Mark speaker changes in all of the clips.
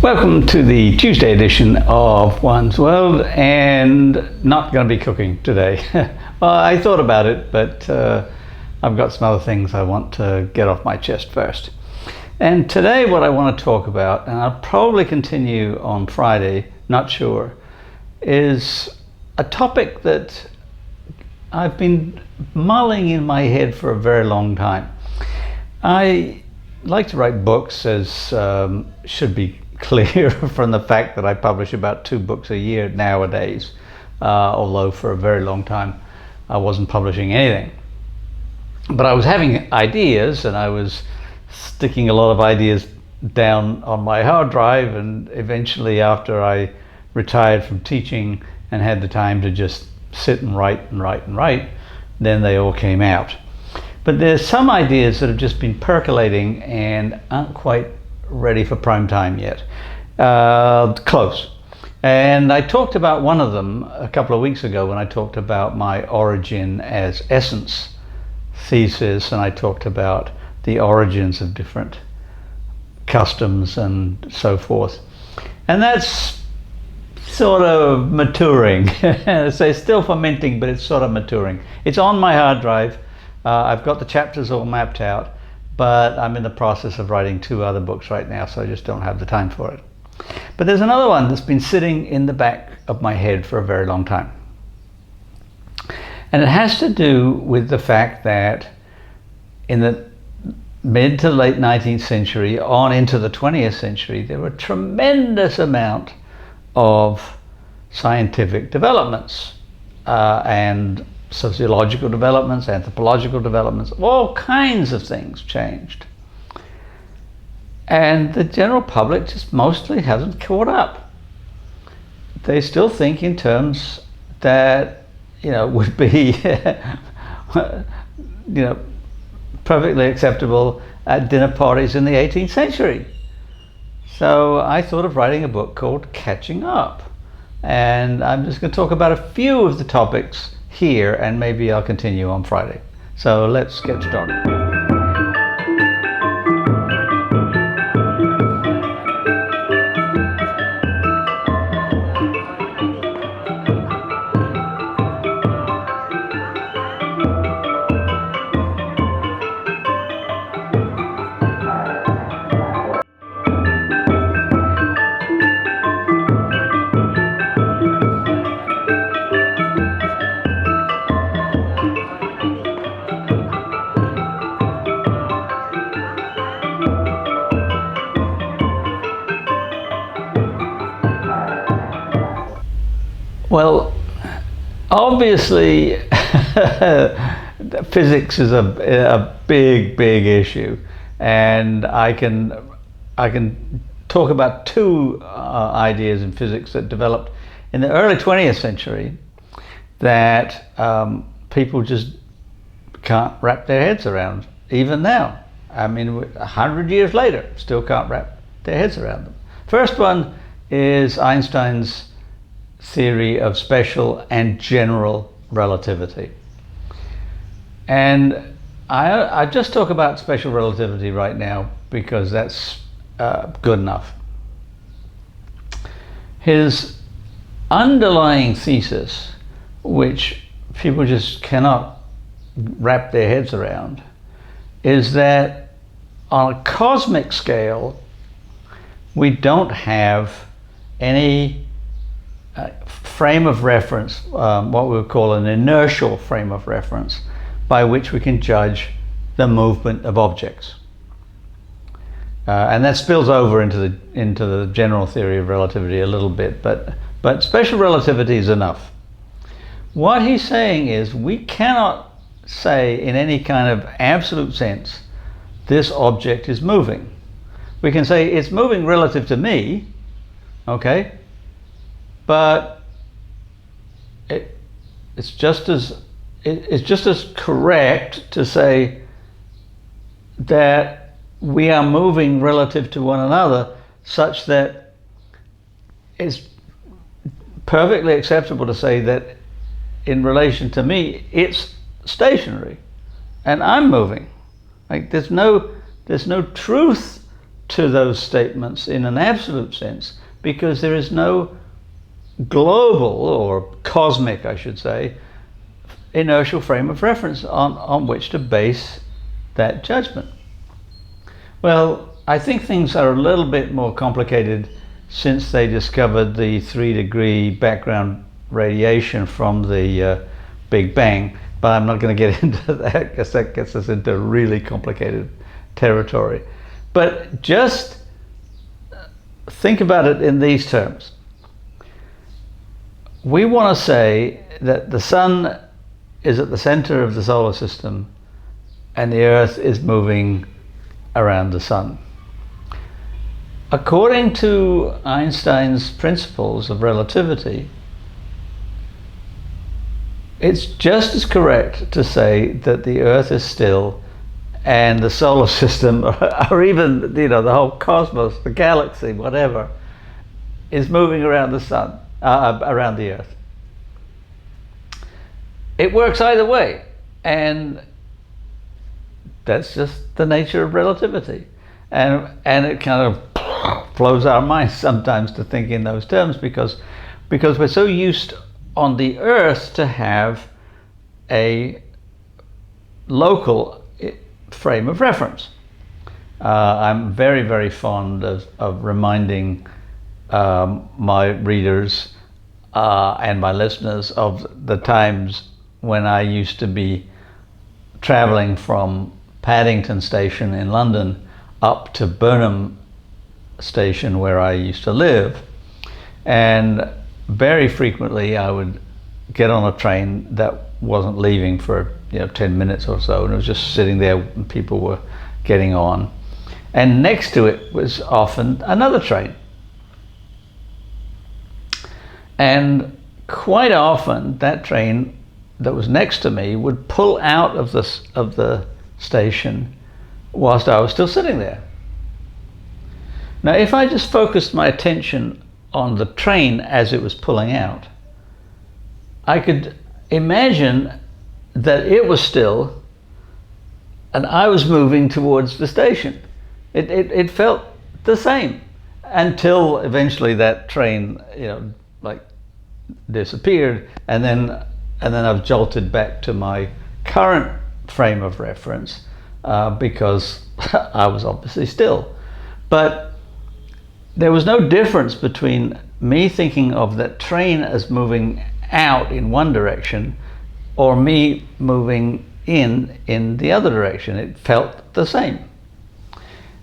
Speaker 1: Welcome to the Tuesday edition of One's World, and not going to be cooking today. Well, I thought about it, but I've got some other things I want to get off my chest first. And today what I want to talk about, and I'll probably continue on Friday, not sure, is a topic that I've been mulling in my head for a very long time. I like to write books, as should be clear from the fact that I publish about 2 books a year nowadays, although for a very long time I wasn't publishing anything. But I was having ideas, and I was sticking a lot of ideas down on my hard drive, and eventually, after I retired from teaching and had the time to just sit and write, then they all came out. But there's some ideas that have just been percolating and aren't quite ready for prime time yet. Close. And I talked about one of them a couple of weeks ago when I talked about my origin as essence thesis, and I talked about the origins of different customs and so forth. And that's sort of maturing. So it's still fermenting, but it's sort of maturing. It's on my hard drive. I've got the chapters all mapped out, but I'm in the process of writing 2 other books right now, so I just don't have the time for it. But there's another one that's been sitting in the back of my head for a very long time. And it has to do with the fact that in the mid to late 19th century on into the 20th century, there were a tremendous amount of scientific developments and sociological developments, anthropological developments, all kinds of things changed. And the general public just mostly hasn't caught up. They still think in terms that, would be, perfectly acceptable at dinner parties in the 18th century. So I thought of writing a book called Catching Up. And I'm just going to talk about a few of the topics here, and maybe I'll continue on Friday. So let's get started. Well, obviously, physics is a big issue, and I can talk about 2 ideas in physics that developed in the early 20th century that people just can't wrap their heads around, even now. I mean, 100 years later, still can't wrap their heads around them. First one is Einstein's theory of special and general relativity. And I just talk about special relativity right now because that's good enough. His underlying thesis, which people just cannot wrap their heads around, is that on a cosmic scale, we don't have any frame of reference, what we would call an inertial frame of reference, by which we can judge the movement of objects. And that spills over into the general theory of relativity a little bit, but special relativity is enough. What he's saying is we cannot say in any kind of absolute sense this object is moving. We can say it's moving relative to me, okay? But it's just as correct to say that we are moving relative to one another, such that it's perfectly acceptable to say that in relation to me it's stationary and I'm moving. Like there's no truth to those statements in an absolute sense, because there is no global, or cosmic I should say, inertial frame of reference on which to base that judgment. Well, I think things are a little bit more complicated since they discovered the 3-degree background radiation from the Big Bang, but I'm not going to get into that because that gets us into really complicated territory. But just think about it in these terms. We want to say that the sun is at the center of the solar system and the Earth is moving around the sun. According to Einstein's principles of relativity, it's just as correct to say that the Earth is still and the solar system, or even the whole cosmos, the galaxy, whatever, is moving around the sun, around the Earth. It works either way, and that's just the nature of relativity. And it kind of blows our minds sometimes to think in those terms because we're so used on the Earth to have a local frame of reference. I'm very, very fond of reminding my readers and my listeners of the times when I used to be traveling from Paddington Station in London up to Burnham Station where I used to live, and very frequently I would get on a train that wasn't leaving for 10 minutes or so, and it was just sitting there and people were getting on, and next to it was often another train, and quite often that train that was next to me would pull out of the station whilst I was still sitting there. Now, if I just focused my attention on the train as it was pulling out, I could imagine that it was still and I was moving towards the station. It felt the same until eventually that train disappeared, and then I've jolted back to my current frame of reference because I was obviously still. But there was no difference between me thinking of that train as moving out in one direction or me moving in the other direction. It felt the same.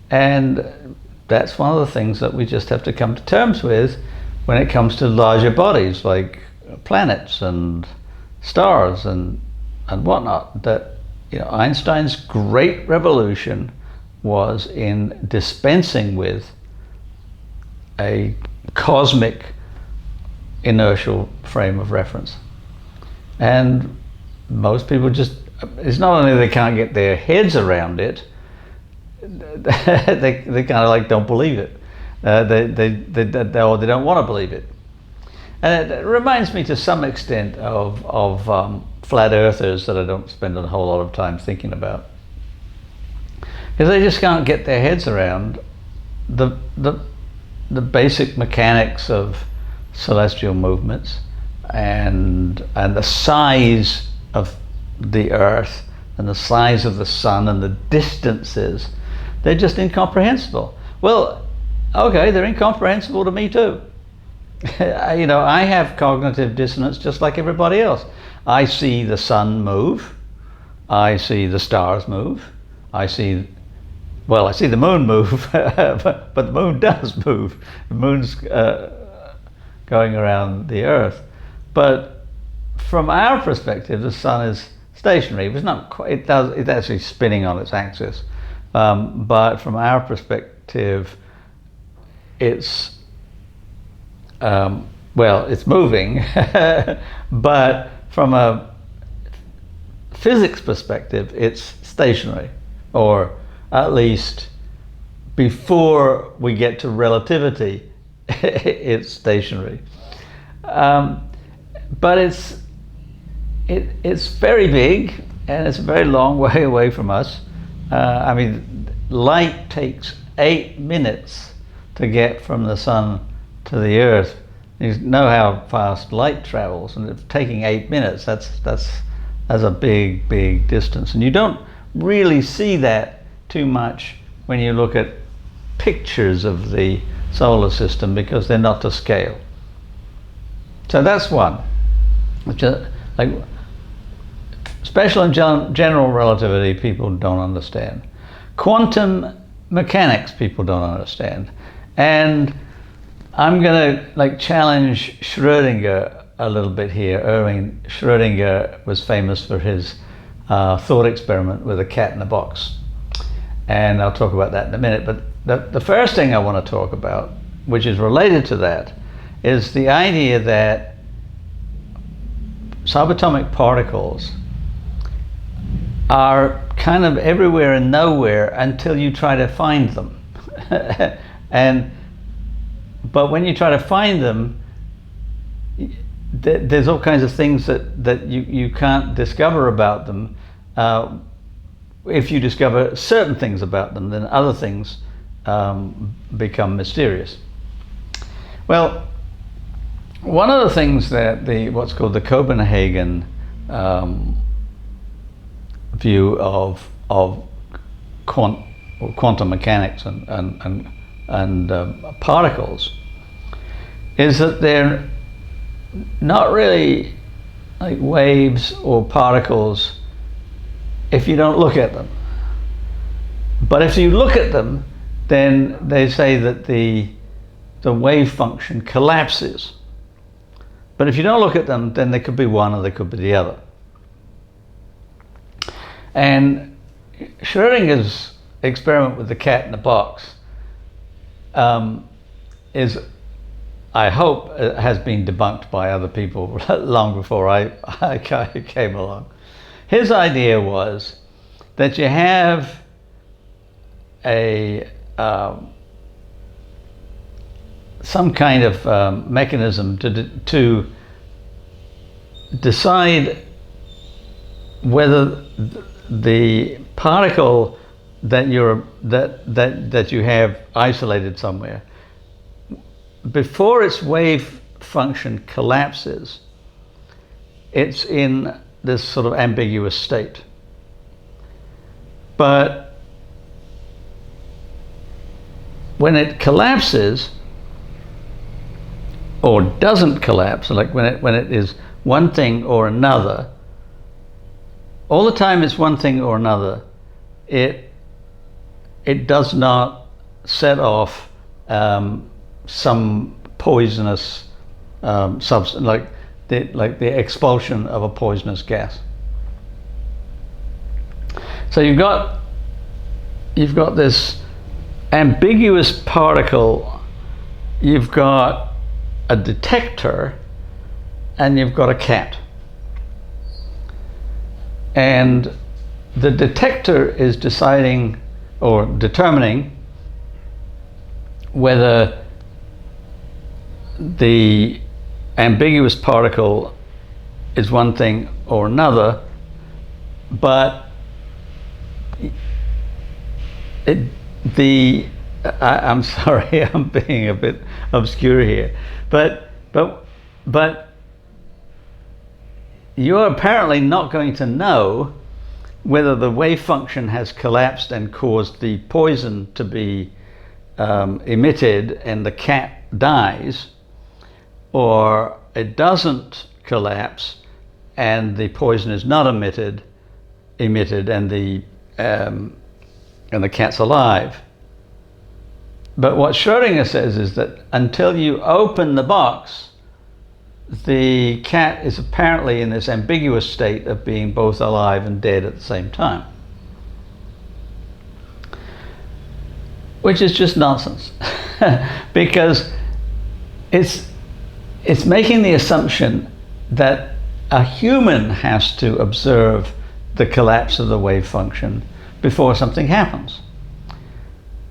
Speaker 1: And that's one of the things that we just have to come to terms with when it comes to larger bodies like planets and stars and whatnot, that Einstein's great revolution was in dispensing with a cosmic inertial frame of reference. And most people it's not only they can't get their heads around it, they kind of like don't believe it. They don't want to believe it. And it reminds me to some extent of flat earthers that I don't spend a whole lot of time thinking about, because they just can't get their heads around the basic mechanics of celestial movements and the size of the Earth and the size of the sun and the distances. They're just incomprehensible. Well, okay, they're incomprehensible to me too. I have cognitive dissonance just like everybody else. I see the sun move, I see the stars move, I see the moon move, but the moon does move. The moon's going around the Earth. But from our perspective, the sun is stationary. It's not quite, it's actually spinning on its axis. But from our perspective, it's it's moving, but from a physics perspective, it's stationary, or at least before we get to relativity, it's stationary. But it's very big, and it's a very long way away from us. Light takes 8 minutes to get from the sun to the Earth. You know how fast light travels, and if taking 8 minutes, that's a big distance. And you don't really see that too much when you look at pictures of the solar system, because they're not to scale. So that's one, which is like special and general relativity people don't understand. Quantum mechanics people don't understand. And I'm gonna challenge Schrödinger a little bit here. Erwin Schrödinger was famous for his thought experiment with a cat in a box. And I'll talk about that in a minute. But the first thing I want to talk about, which is related to that, is the idea that subatomic particles are kind of everywhere and nowhere until you try to find them. But when you try to find them, there's all kinds of things that you can't discover about them. If you discover certain things about them, then other things become mysterious. Well, one of the things that what's called the Copenhagen view of quantum mechanics and particles is that they're not really like waves or particles if you don't look at them. But if you look at them, then they say that the wave function collapses. But if you don't look at them, then they could be one or they could be the other. And Schrödinger's experiment with the cat in the box is, I hope, has been debunked by other people long before I came along. His idea was that you have some kind of mechanism to decide whether the particle that you have isolated somewhere, before its wave function collapses, it's in this sort of ambiguous state. But when it collapses or doesn't collapse, like when it is one thing or another, all the time it's one thing or another, it does not set off some poisonous substance, like the expulsion of a poisonous gas. So you've got this ambiguous particle, you've got a detector, and you've got a cat. And the detector is deciding or determining whether the ambiguous particle is one thing or another, but I'm sorry, I'm being a bit obscure here, but you're apparently not going to know whether the wave function has collapsed and caused the poison to be emitted and the cat dies, or it doesn't collapse and the poison is not emitted and the cat's alive. But what Schrödinger says is that until you open the box, the cat is apparently in this ambiguous state of being both alive and dead at the same time, which is just nonsense. Because it's making the assumption that a human has to observe the collapse of the wave function before something happens.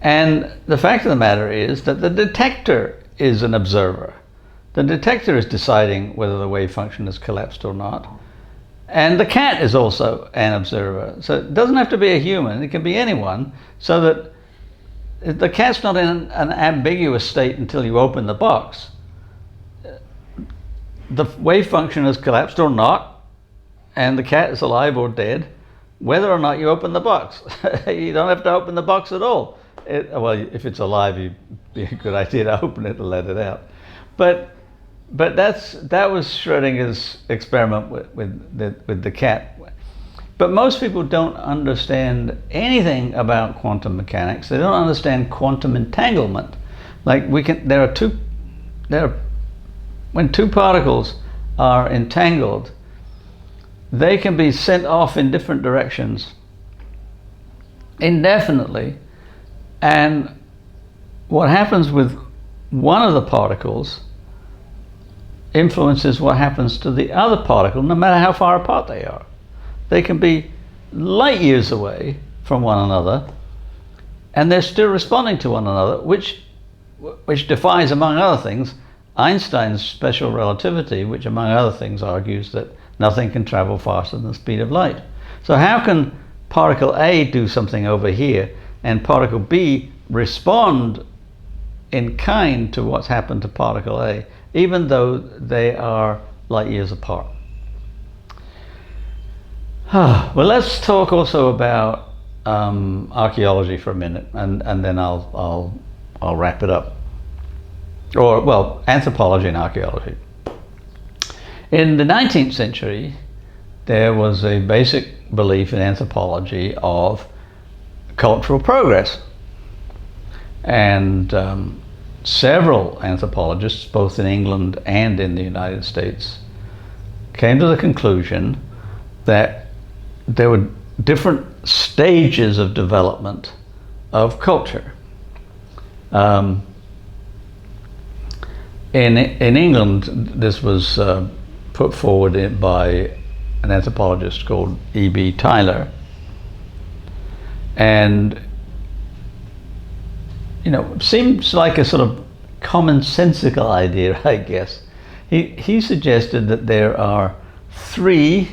Speaker 1: And the fact of the matter is that the detector is an observer. The detector is deciding whether the wave function has collapsed or not. And the cat is also an observer. So it doesn't have to be a human, it can be anyone, so that the cat's not in an ambiguous state until you open the box. The wave function has collapsed or not, and the cat is alive or dead, whether or not you open the box. You don't have to open the box at all. Well, if it's alive, it'd be a good idea to open it and let it out. But that was Schrodinger's experiment with the cat. But most people don't understand anything about quantum mechanics. They don't understand quantum entanglement. Like when two particles are entangled, they can be sent off in different directions indefinitely. And what happens with one of the particles influences what happens to the other particle, no matter how far apart they are. They can be light years away from one another, and they're still responding to one another, which defies, among other things, Einstein's special relativity, which among other things argues that nothing can travel faster than the speed of light. So how can particle A do something over here and particle B respond in kind to what's happened to particle A, even though they are light years apart? Well, let's talk also about archaeology for a minute, and then I'll wrap it up. Or, well, anthropology and archaeology. In the 19th century, there was a basic belief in anthropology of cultural progress. And several anthropologists, both in England and in the United States, came to the conclusion that there were different stages of development of culture. In England, this was put forward by an anthropologist called E.B. Tylor, and seems like a sort of commonsensical idea, I guess. He suggested that there are three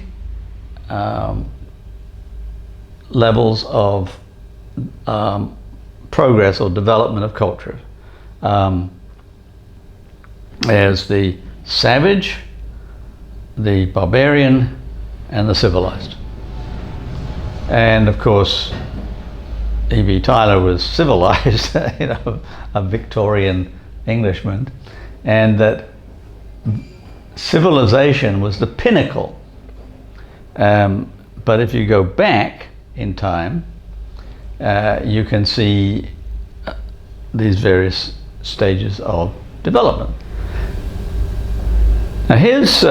Speaker 1: levels of progress or development of culture. There's the savage, the barbarian, and the civilized. And of course, E.B. Tylor was civilized, a Victorian Englishman, and that civilization was the pinnacle. But if you go back in time, you can see these various stages of development. Now his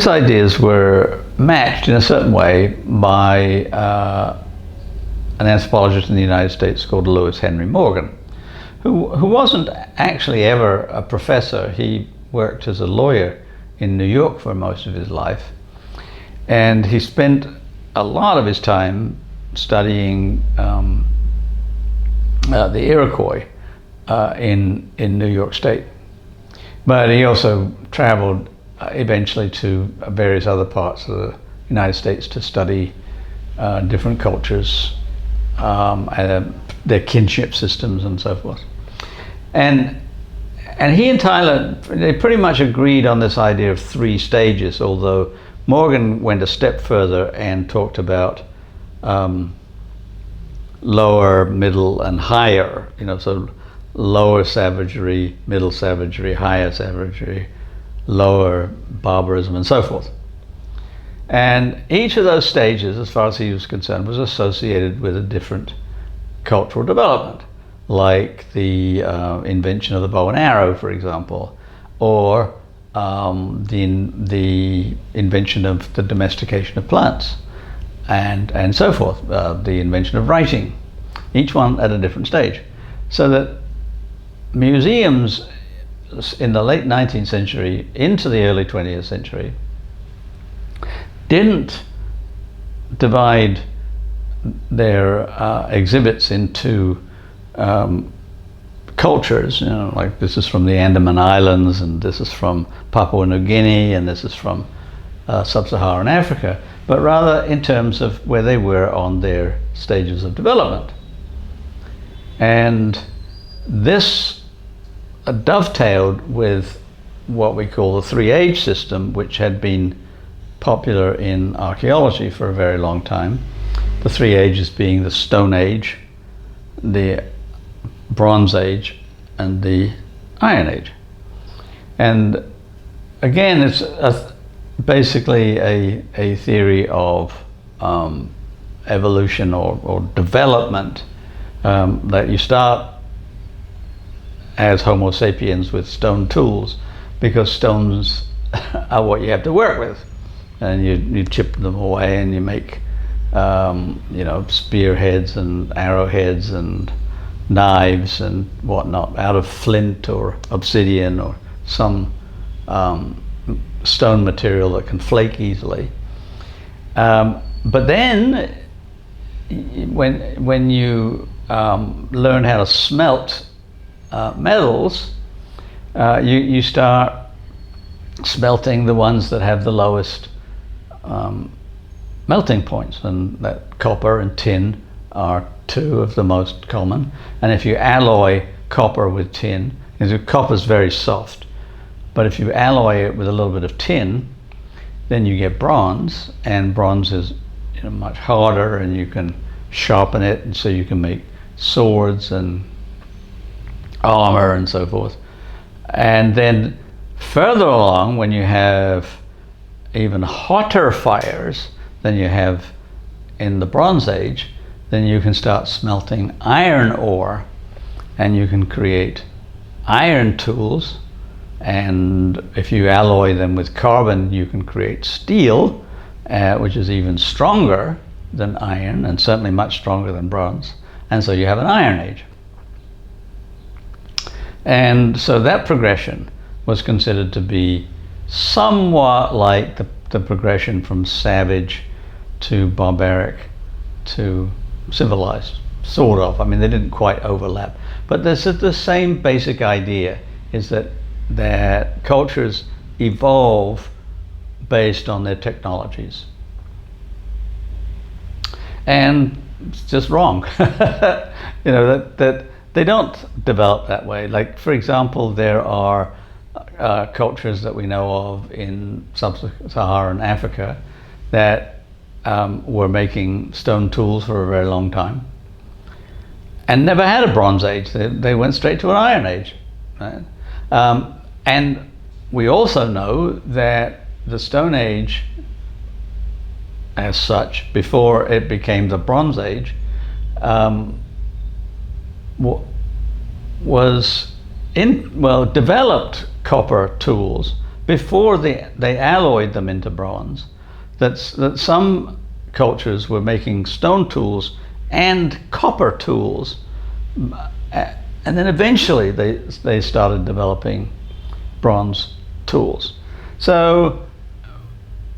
Speaker 1: ideas were matched in a certain way by an anthropologist in the United States called Lewis Henry Morgan, who wasn't actually ever a professor. He worked as a lawyer in New York for most of his life, and he spent a lot of his time studying the Iroquois in New York State. But he also traveled eventually to various other parts of the United States to study different cultures, their kinship systems and so forth. And he and Tylor, they pretty much agreed on this idea of three stages, although Morgan went a step further and talked about lower, middle, and higher, so lower savagery, middle savagery, higher savagery, lower barbarism, and so forth. And each of those stages, as far as he was concerned, was associated with a different cultural development, like the invention of the bow and arrow, for example, or the invention of the domestication of plants, and so forth, the invention of writing, each one at a different stage. So that museums in the late 19th century into the early 20th century didn't divide their exhibits into cultures, like this is from the Andaman Islands, and this is from Papua New Guinea, and this is from sub-Saharan Africa, but rather in terms of where they were on their stages of development. And this dovetailed with what we call the three-age system, which had been popular in archaeology for a very long time. The three ages being the Stone Age, the Bronze Age, and the Iron Age. And again, it's basically a theory of evolution or development, that you start as Homo sapiens with stone tools, because stones are what you have to work with, and you chip them away and you make spearheads and arrowheads and knives and whatnot out of flint or obsidian or some stone material that can flake easily. But then when you learn how to smelt metals, you start smelting the ones that have the lowest melting points, and that copper and tin are two of the most common. And if you alloy copper with tin, because copper is very soft, but if you alloy it with a little bit of tin, then you get bronze, and bronze is much harder, and you can sharpen it, and so you can make swords and armor and so forth. And then further along, when you have even hotter fires than you have in the Bronze Age, then you can start smelting iron ore, and you can create iron tools. And if you alloy them with carbon, you can create steel, which is even stronger than iron, and certainly much stronger than bronze. And so you have an Iron Age. And so that progression was considered to be somewhat like the progression from savage to barbaric to civilized, sort of. I mean, they didn't quite overlap, but there's the same basic idea, is that cultures evolve based on their technologies. And it's just wrong. That they don't develop that way. Like, for example, there are cultures that we know of in sub-Saharan Africa that were making stone tools for a very long time and never had a Bronze Age. They went straight to an Iron Age. Right? And we also know that the Stone Age, as such, before it became the Bronze Age, developed copper tools before they alloyed them into bronze. That some cultures were making stone tools and copper tools, and then eventually they started developing bronze tools. So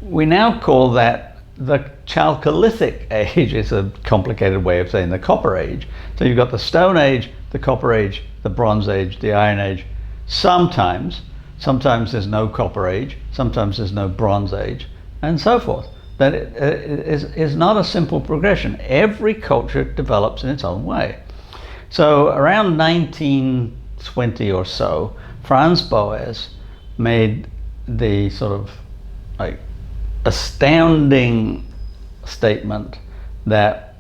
Speaker 1: we now call that the Chalcolithic Age. It's a complicated way of saying the Copper Age. So you've got the Stone Age, the Copper Age, the Bronze Age, the Iron Age. Sometimes there's no Copper Age, sometimes there's no Bronze Age, and so forth. That it is not a simple progression. Every culture develops in its own way. So around 1920 or so, Franz Boas made the sort of like astounding statement that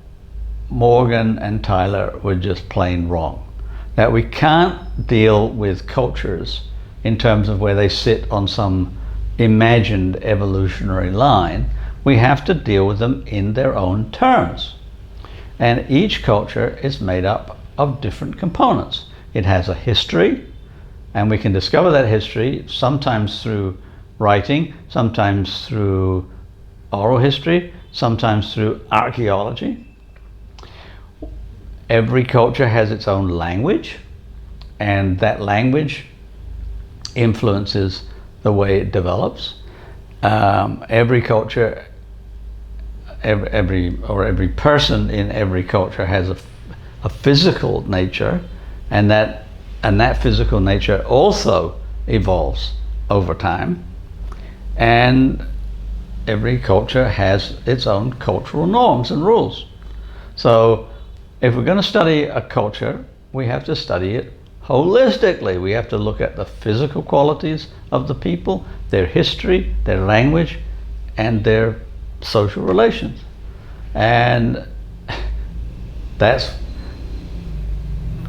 Speaker 1: Morgan and Tyler were just plain wrong. That we can't deal with cultures in terms of where they sit on some imagined evolutionary line. We have to deal with them in their own terms. And each culture is made up of different components. It has a history, and we can discover that history sometimes through writing, sometimes through oral history, sometimes through archaeology. Every culture has its own language, and that language influences the way it develops. Every culture, every person in every culture has a physical nature, and that physical nature also evolves over time. And every culture has its own cultural norms and rules. So If we're going to study a culture, we have to study it holistically. We have to look at the physical qualities of the people, their history, their language, and their social relations. And that's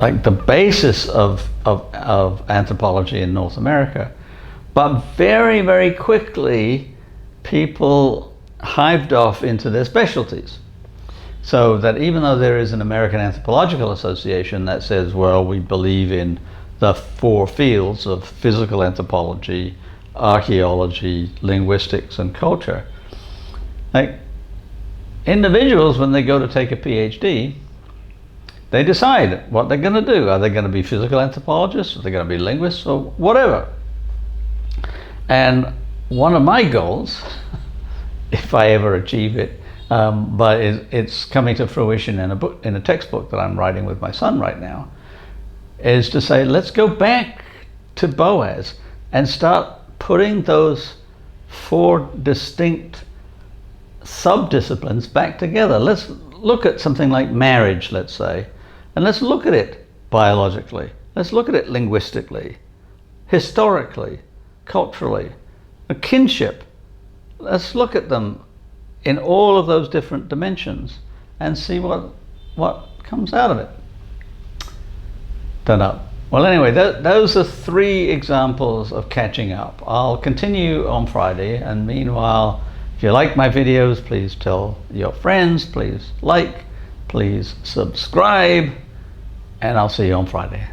Speaker 1: like the basis of anthropology in North America. But very, very quickly, people hived off into their specialties. So that even though there is an American Anthropological Association that says, well, we believe in the 4 fields of physical anthropology, archaeology, linguistics, and culture, like individuals, when they go to take a PhD, they decide what they're going to do. Are they going to be physical anthropologists? Are they going to be linguists? Or whatever. And one of my goals, if I ever achieve it, but it's coming to fruition in a textbook that I'm writing with my son right now, is to say, let's go back to Boas and start putting those 4 distinct sub-disciplines back together. Let's look at something like marriage, let's say, and let's look at it biologically. Let's look at it linguistically, historically, culturally, a kinship. Let's look at them in all of those different dimensions and see what comes out of it. Don't know. Well, anyway, those are 3 examples of catching up. I'll continue on Friday, and meanwhile, if you like my videos, please tell your friends, please like, please subscribe, and I'll see you on Friday.